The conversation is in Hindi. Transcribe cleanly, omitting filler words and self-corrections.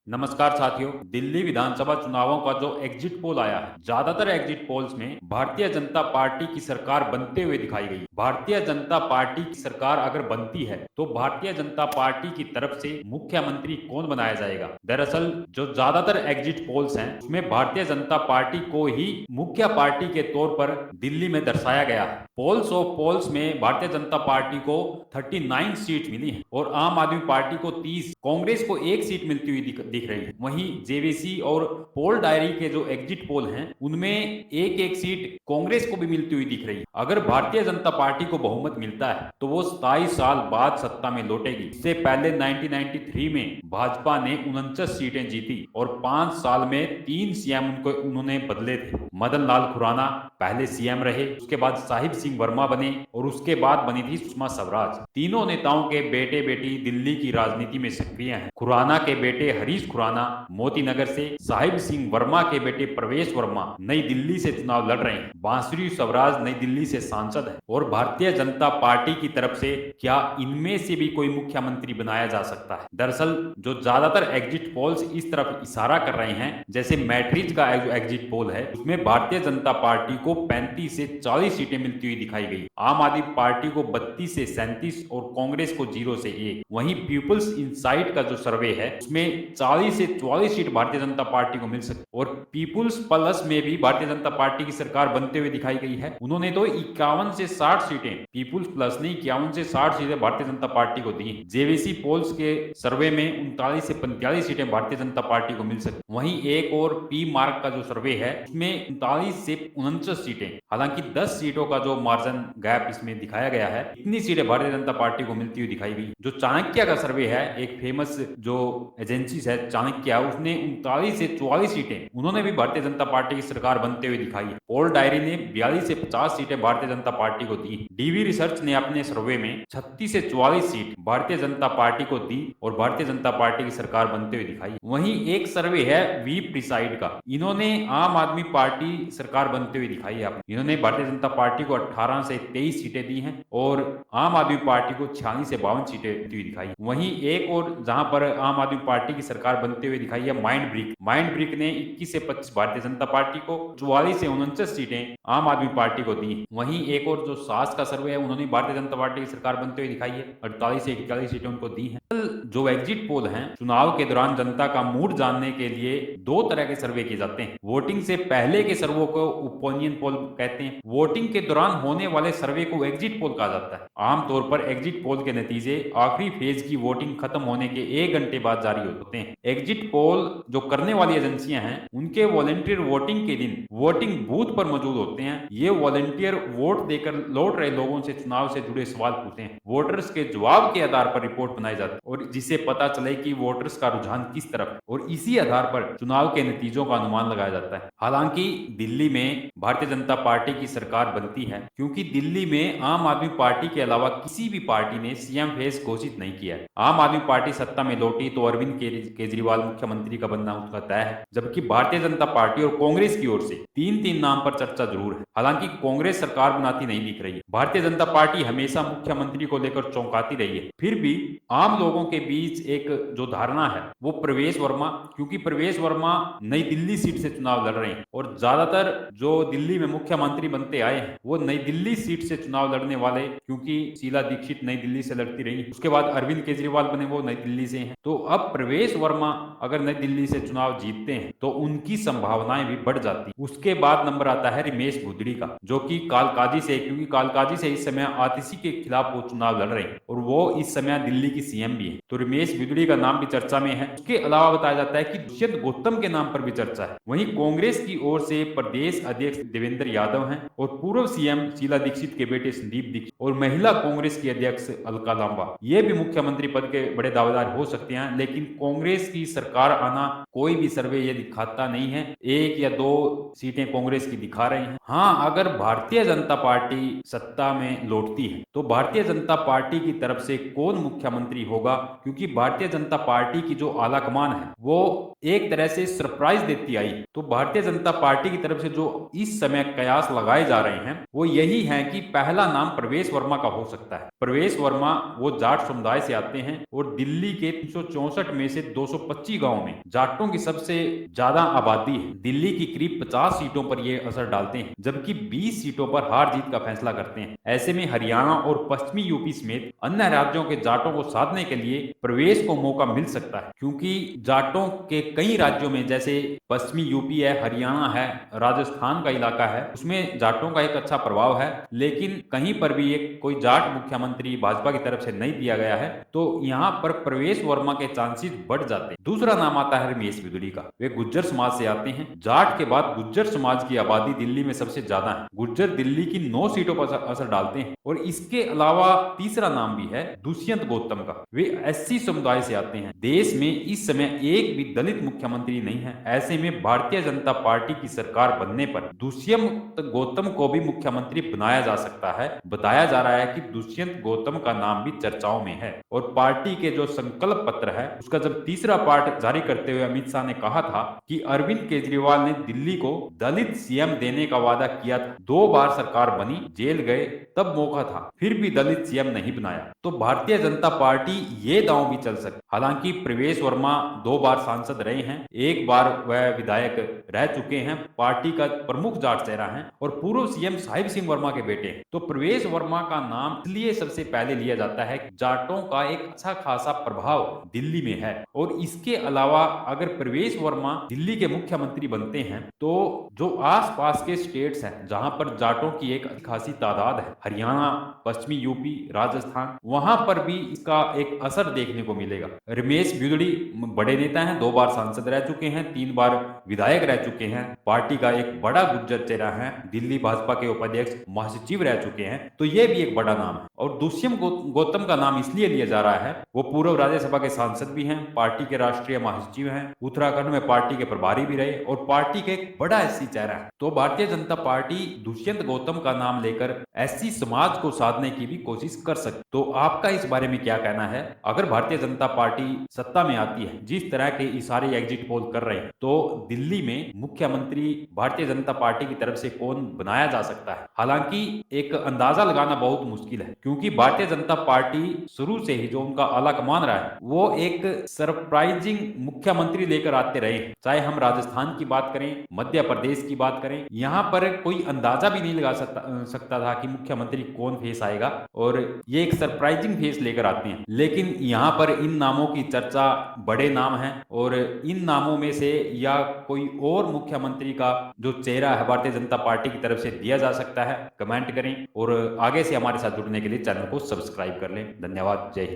नमस्कार साथियों। दिल्ली विधानसभा चुनावों का जो एग्जिट पोल आया है, ज्यादातर एग्जिट पोल्स में भारतीय जनता पार्टी की सरकार बनते हुए दिखाई गई। भारतीय जनता पार्टी की सरकार अगर बनती है तो भारतीय जनता पार्टी की तरफ से मुख्यमंत्री कौन बनाया जाएगा। दरअसल जो ज्यादातर एग्जिट पोल्स हैं उसमें भारतीय जनता पार्टी को ही मुख्य पार्टी के तौर पर दिल्ली में दर्शाया गया है। पोल्स ऑफ पोल्स में भारतीय जनता पार्टी को 39 सीट मिली है और आम आदमी पार्टी को 30, कांग्रेस को एक सीट मिलती हुई दिख रही है। वहीं जेवीसी और पोल डायरी के जो एग्जिट पोल हैं उनमें एक एक सीट कांग्रेस को भी मिलती हुई दिख रही है। अगर भारतीय जनता पार्टी को बहुमत मिलता है तो वो 27 साल बाद सत्ता में लौटेगी। इससे पहले 1993 में भाजपा ने 49 सीटें जीती और 5 साल में 3 सीएम उन्होंने बदले थे। मदन लाल खुराना पहले सीएम रहे, उसके बाद साहिब सिंह वर्मा बने और उसके बाद बनी थी सुषमा स्वराज। तीनों नेताओं के बेटे बेटी दिल्ली की राजनीति में सक्रिय हैं। खुराना के बेटे हरीश खुराना मोती नगर से, साहिब सिंह वर्मा के बेटे प्रवेश वर्मा नई दिल्ली से चुनाव लड़ रहे हैं। बांसुरी स्वराज नई दिल्ली से सांसद है। और भारतीय जनता पार्टी की तरफ से क्या इनमें से भी कोई मुख्यमंत्री बनाया जा सकता है। दरअसल जो ज्यादातर एग्जिट पोल्स इस तरफ इशारा कर रहे हैं, जैसे मैट्रिज का जो एग्जिट पोल है उसमें भारतीय जनता पार्टी को 35 से 40 सीटें मिलती हुई दिखाई गई। आम आदमी पार्टी को 32 से 37 और कांग्रेस को 0 से 1। वहीं पीपुल्स इनसाइट का जो सर्वे है उसमें 40 से 44 सीट भारतीय जनता पार्टी को मिल सकती है। और पीपुल्स प्लस में भी भारतीय जनता पार्टी की सरकार बनते हुए दिखाई गई है। उन्होंने तो 51 से 60 सीटें, पीपुल्स प्लस ने 51 से 60 सीटें भारतीय जनता पार्टी को दी। जेवीसी पोल्स के सर्वे में 39 से 45 सीटें भारतीय जनता पार्टी को मिल सकती। वहीं एक और पी मार्क का जो सर्वे है उसमें 39 से 49 सीटें, हालांकि 10 सीटों का जो मार्जिन गैप इसमें दिखाया गया है, इतनी सीटें भारतीय जनता पार्टी को मिलती हुई दिखाई गई। जो चाणक्य का सर्वे है, एक फेमस जो एजेंसी है चाणक्य, उसने 39 से 44 सीटें उन्होंने भी भारतीय जनता पार्टी की सरकार बनते हुए दिखाई है। पोल डायरी ने 42 से 50 सीटें भारतीय जनता पार्टी को दी। डीवी रिसर्च ने अपने सर्वे में 36 से 44 सीट भारतीय जनता पार्टी को दी और भारतीय जनता पार्टी की सरकार बनते हुए दिखाई। वहीं एक सर्वे है वी प्रिसाइड का, इन्होंने आम आदमी पार्टी सरकार बनते हुए दिखाई है। इन्होंने भारतीय जनता पार्टी को 18 से 23 सीटें दी हैं और आम आदमी पार्टी को 46 से 52 सीटें दी दिखाई। वहीं एक और जहां पर आम आदमी पार्टी की सरकार बनते हुए दिखाई है माइंड ब्रिक ने 21 से 25 भारतीय जनता पार्टी को, 44 से 49 सीटें आम आदमी पार्टी को दी। वहीं एक और जो सास का सर्वे है उन्होंने भारतीय जनता पार्टी की सरकार बनते हुए दिखाई है, 48 से 41 सीटें उनको दी हैं। जो एग्जिट पोल हैं, चुनाव के दौरान जनता का मूड जानने के लिए 2 तरह के सर्वे किए जाते हैं। वोटिंग से पहले के सर्वे को ओपिनियन पोल कहते हैं। वोटिंग के दौरान होने वाले सर्वे को एग्जिट पोल कहा जाता है। आमतौर पर एग्जिट पोल के नतीजे आखिरी फेज की वोटिंग खत्म होने के 1 घंटे बाद जारी होते हैं। एग्जिट पोल जो करने वाली एजेंसियां हैं उनके वॉलंटियर वोटिंग के दिन वोटिंग बूथ पर मौजूद होते हैं। ये वॉलंटियर वोट देकर लौट रहे लोगों से चुनाव से जुड़े सवाल पूछते हैं। वोटर्स के जवाब के आधार पर रिपोर्ट बनाई जाती है और जिससे पता चले कि वोटर्स का रुझान किस तरफ है और इसी आधार पर चुनाव के नतीजों का अनुमान लगाया जाता है। हालांकि दिल्ली में भारतीय जनता पार्टी की सरकार बनती है क्योंकि दिल्ली में आम आदमी पार्टी के अलावा किसी भी पार्टी ने सीएम फेस घोषित नहीं किया है। आम आदमी पार्टी सत्ता में लौटी तो अरविंद केजरीवाल मुख्यमंत्री का बनना उसका तय है, जबकि भारतीय जनता पार्टी और कांग्रेस की ओर से 3-3 नाम पर चर्चा जरूर है। हालांकि कांग्रेस सरकार बनाती नहीं दिख रही है। भारतीय जनता पार्टी हमेशा मुख्यमंत्री को लेकर चौंकाती रही है। फिर भी आम लोगों के बीच एक जो धारणा है वो प्रवेश वर्मा, क्योंकि प्रवेश वर्मा नई दिल्ली सीट से चुनाव लड़ रहे हैं और ज्यादातर जो दिल्ली में मुख्यमंत्री बनते आए हैं वो नई दिल्ली सीट से चुनाव लड़ने वाले, क्योंकि शीला दीक्षित नई दिल्ली से लड़ती रही, उसके बाद अरविंद केजरीवाल बने वो नई दिल्ली से हैं। तो अब प्रवेश वर्मा अगर नई दिल्ली से चुनाव जीतते हैं तो उनकी संभावनाएं भी बढ़ जाती। उसके बाद नंबर आता है रमेश बुद्धड़ी का, जो कि कालकाजी से, क्योंकि कालकाजी से इस समय आतिशी के खिलाफ वो चुनाव लड़ रहे हैं और वो इस समय दिल्ली की सीएम भी है। तो रमेश बुद्धड़ी का नाम भी चर्चा में है। उसके अलावा बताया जाता है कि दुष्यंत गौतम के नाम पर भी चर्चा है। वहीं कांग्रेस की ओर से प्रदेश अध्यक्ष देवेंद्र यादव हैं और पूर्व सीएम शीला दीक्षित के बेटे संदीप दीक्षित और महिला कांग्रेस की अध्यक्ष अलका लांबा, ये भी मुख्यमंत्री पद के बड़े दावेदार हो सकते हैं। लेकिन कांग्रेस की सरकार आना कोई भी सर्वे ये दिखाता नहीं है। 1 या 2 सीटें कांग्रेस की दिखा रहे हैं। हाँ, अगर भारतीय जनता पार्टी सत्ता में लौटती है तो भारतीय जनता पार्टी की तरफ से कौन मुख्यमंत्री होगा, क्योंकि भारतीय जनता पार्टी की जो आलाकमान है वो एक तरह से सरप्राइज देती आई। तो भारतीय जनता पार्टी की तरफ से जो इस समय कयास लगाए जा रहे हैं वो यही है कि पहला नाम प्रवेश वर्मा का हो सकता है। प्रवेश वर्मा वो जाट समुदाय से आते हैं और दिल्ली के 364 में से 225 गांव में जाटों की सबसे ज्यादा आबादी है। दिल्ली की करीब 50 सीटों पर ये असर डालते हैं, जबकि 20 सीटों पर हार जीत का फैसला करते हैं। ऐसे में हरियाणा और पश्चिमी यूपी समेत अन्य राज्यों के जाटों को साधने के लिए प्रवेश को मौका मिल सकता है, क्योंकि जाटों के कई राज्यों में जैसे पश्चिमी यूपी है, हरियाणा है, राजस्थान का इलाका है, उसमें जाटों का एक अच्छा प्रभाव है, लेकिन कहीं पर भी एक कोई जाट मुख्यमंत्री भाजपा की तरफ से नहीं दिया गया है, तो यहाँ पर प्रवेश वर्मा के चांसेस बढ़ जाते हैं। दूसरा नाम आता है रमेश बिगड़ी का। वे गुज्जर समाज से आते हैं। जाट के बाद गुज्जर समाज की आबादी दिल्ली में सबसे ज्यादा है। गुज्जर दिल्ली की 9 सीटों पर असर डालते हैं। और इसके अलावा तीसरा नाम भी है दुष्यंत गौतम का। वे एससी समुदाय से आते हैं। देश में इस समय एक भी दलित मुख्यमंत्री नहीं है। ऐसे में भारतीय जनता पार्टी की सरकार बनने पर दुष्यंत गौतम को भी मुख्यमंत्री बनाया जा सकता है। बताया जा रहा है कि दुष्यंत गौतम का नाम भी चर्चाओं में है। और पार्टी के जो संकल्प पत्र है उसका जब तीसरा पार्ट जारी करते हुए अमित शाह ने कहा था कि अरविंद केजरीवाल ने दिल्ली को दलित सीएम देने का वादा किया था। 2 बार सरकार बनी, जेल गए, तब मौका था, फिर भी दलित सीएम नहीं बनाया। तो भारतीय जनता पार्टी ये दांव भी चल सकती। हालांकि प्रवेश वर्मा 2 बार सांसद रहे हैं, 1 बार वह विधायक रह चुके हैं, पार्टी का प्रमुख जाट चेहरा है और पूर्व सीएम साहिब सिंह वर्मा के बेटे हैं। तो प्रवेश वर्मा का नाम इसलिए सबसे पहले लिया जाता है कि जाटों का एक अच्छा खासा प्रभाव दिल्ली में है। और इसके अलावा अगर प्रवेश वर्मा दिल्ली के मुख्यमंत्री बनते हैं तो जो आसपास के स्टेट्स हैं जहां पर जाटों की एक खासी तादाद है, हरियाणा, पश्चिमी यूपी, राजस्थान, वहां पर भी इसका एक असर देखने को मिलेगा। रमेश बिगड़ी बड़े नेता हैं, 2 बार सांसद रह चुके हैं, 3 बार विधायक रह चुके हैं, पार्टी का एक बड़ा गुज्जर चेहरा है, दिल्ली भाजपा के उपाध्यक्ष महासचिव रह चुके हैं, तो यह भी एक बड़ा नाम है। और दुष्यंत गौतम का नाम इसलिए लिया जा रहा है, वो पूर्व राज्यसभा के सांसद भी हैं, पार्टी के राष्ट्रीय महासचिव हैं, उत्तराखंड में पार्टी के प्रभारी भी रहे और पार्टी के एक बड़ा एससी चेहरा है। तो भारतीय जनता पार्टी दुष्यंत गौतम का नाम लेकर एससी समाज को साधने की भी कोशिश कर सकती। तो आपका इस बारे में क्या कहना है? अगर भारतीय जनता पार्टी सत्ता में आती है, जिस तरह के इशारे एग्जिट पोल कर रहे हैं, तो दिल्ली में मुख्यमंत्री भारतीय जनता पार्टी की तरफ से कौन बनाया जा सकता है? हालांकि एक अंदाजा लगाना बहुत मुश्किल है, क्योंकि भारतीय जनता पार्टी शुरू से ही जो उनका आला कमान रहा है वो एक सरप्राइजिंग मुख्यमंत्री लेकर आते रहे। चाहे हम राजस्थान की बात करें, मध्य प्रदेश की बात करें, यहाँ पर कोई अंदाजा भी नहीं लगा सकता था कि मुख्यमंत्री कौन फेस आएगा, और ये एक सरप्राइजिंग फेस लेकर आते हैं। लेकिन यहाँ पर इन नामों की चर्चा, बड़े नाम हैं, और इन नामों में से या कोई और मुख्यमंत्री का जो चेहरा है भारतीय जनता पार्टी की तरफ से दिया जा सकता है, कमेंट करें और आगे से हमारे साथ जुड़ने के लिए चैनल को सब्सक्राइब कर लें। धन्यवाद। जय हिंद।